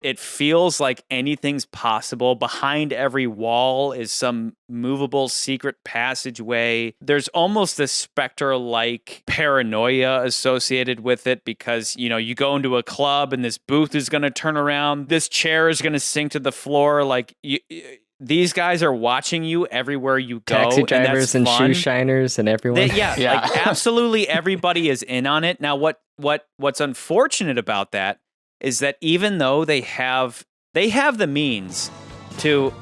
It feels like anything's possible. Behind every wall is some movable secret passageway. There's almost a Spectre-like paranoia associated with it because, you go into a club and this booth is going to turn around. This chair is going to sink to the floor. Like, these guys are watching you everywhere you go. Taxi drivers and fun. shoe shiners and everyone. Like absolutely everybody is in on it. Now, what's unfortunate about that is that even though they have the means to,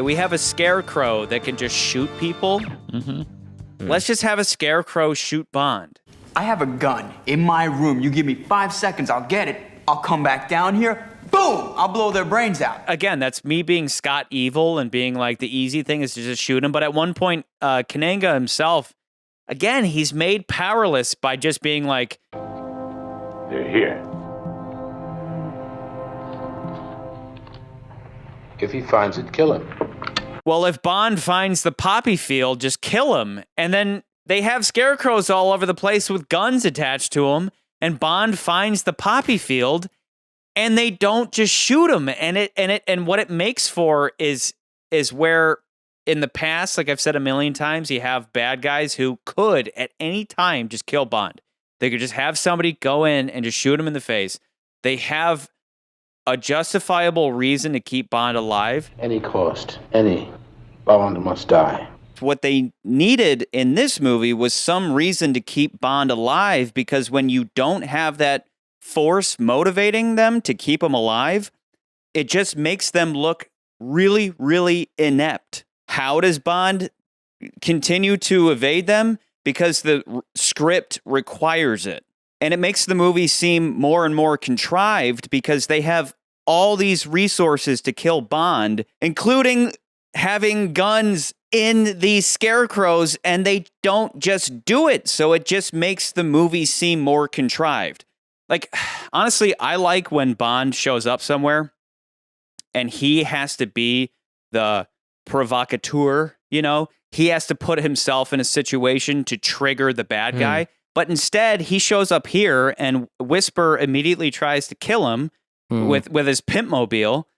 we have a scarecrow that can just shoot people. Mm-hmm. Let's just have a scarecrow shoot Bond. I have a gun in my room. You give me 5 seconds, I'll get it. I'll come back down here. Boom! I'll blow their brains out. Again, that's me being Scott Evil and being like the easy thing is to just shoot him. But at one point, Kananga himself, again, he's made powerless by just being like, they're here. If he finds it, kill him. Well, if Bond finds the poppy field, just kill him. And then they have scarecrows all over the place with guns attached to them. And Bond finds the poppy field, and they don't just shoot him. And what it makes for is where in the past, like I've said a million times, you have bad guys who could at any time just kill Bond. They could just have somebody go in and just shoot him in the face. They have a justifiable reason to keep Bond alive. Any cost, any. Bond must die. What they needed in this movie was some reason to keep Bond alive, because when you don't have that force motivating them to keep him alive, it just makes them look really, really inept. How does Bond continue to evade them? Because the script requires it. And it makes the movie seem more and more contrived because they have all these resources to kill Bond, including having guns in these scarecrows, and they don't just do it. So it just makes the movie seem more contrived. Like, honestly, I like when Bond shows up somewhere and he has to be the provocateur, He has to put himself in a situation to trigger the bad guy. But instead, he shows up here and Whisper immediately tries to kill him with his pimp mobile.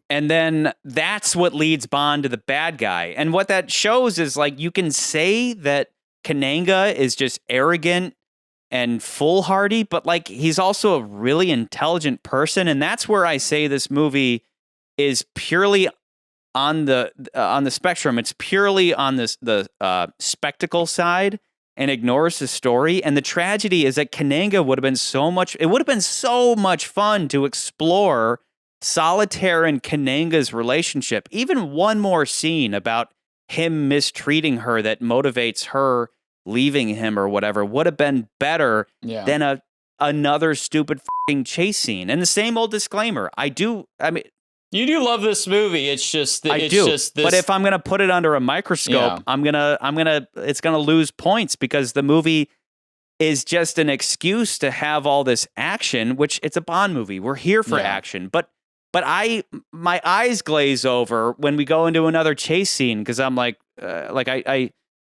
And then that's what leads Bond to the bad guy. And what that shows is, like, you can say that Kananga is just arrogant and foolhardy, but like he's also a really intelligent person. And that's where I say this movie is purely on the spectrum. It's purely on the spectacle side and ignores the story. And the tragedy is that Kananga would have been so much fun to explore Solitaire and Kananga's relationship. Even one more scene about him mistreating her that motivates her leaving him or whatever would have been better than another stupid fucking chase scene. And the same old disclaimer. You do love this movie. It's just I do. Just this. But if I'm going to put it under a microscope, it's going to lose points because the movie is just an excuse to have all this action, which it's a Bond movie. We're here for action. But my eyes glaze over when we go into another chase scene because I'm like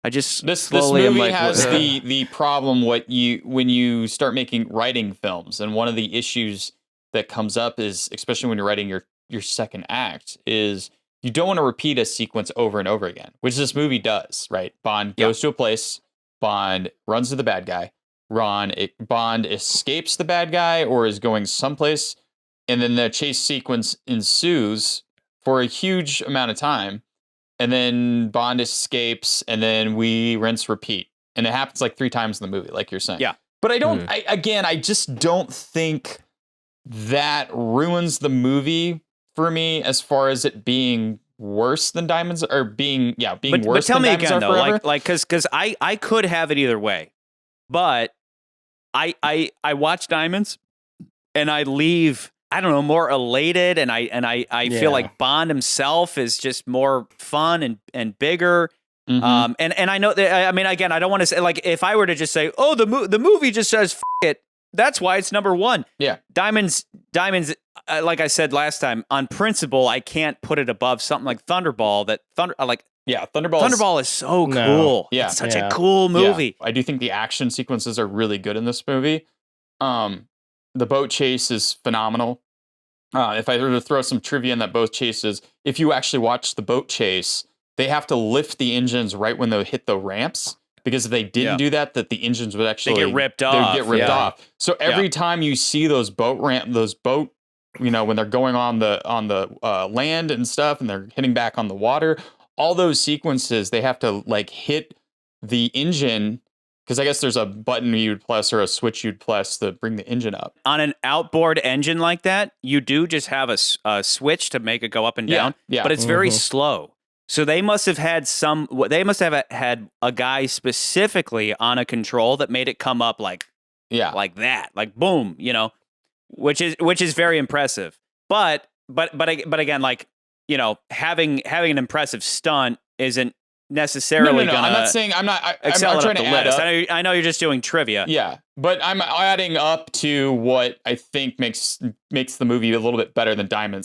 I just this movie has the problem when you start writing films, and one of the issues that comes up is, especially when you're writing your second act, is you don't want to repeat a sequence over and over again, which this movie does, right? Bond goes to a place, Bond runs to the bad guy, Bond escapes the bad guy or is going someplace, and then the chase sequence ensues for a huge amount of time. And then Bond escapes, and then we rinse, repeat. And it happens like 3 times in the movie, like you're saying. Yeah. But I just don't think that ruins the movie for me as far as it being worse than Diamonds, or being worse than Diamonds Are Forever. But tell me again, though, because I could have it either way. But I watch Diamonds, and I leave, I don't know, more elated, and I feel like Bond himself is just more fun and bigger. Mm-hmm. And I know that, again, I don't want to say, like, if I were to just say, oh, the movie just says F it, that's why it's number 1. Yeah. Diamonds, like I said last time, on principle, I can't put it above something like Thunderball. Thunderball is so cool. Yeah. It's such a cool movie. Yeah. I do think the action sequences are really good in this movie. The boat chase is phenomenal. if I were to throw some trivia in that boat chases, if you actually watch the boat chase, they have to lift the engines right when they hit the ramps. Because if they didn't do that, the engines would actually get ripped off. They would get ripped off. So every time you see those boat, when they're going on the land and stuff, and they're hitting back on the water, all those sequences, they have to like hit the engine. Because I guess there's a button you'd press or a switch you'd press to bring the engine up. On an outboard engine like that, you do just have a switch to make it go up and down. Yeah. But it's very slow. So they must have had had a guy specifically on a control that made it come up like that, like boom, which is very impressive. But again, like, having an impressive stunt isn't necessarily gonna. I'm not saying I'm not excel trying the to add list. up. I know you're just doing trivia. Yeah, but I'm adding up to what I think makes the movie a little bit better than Diamonds.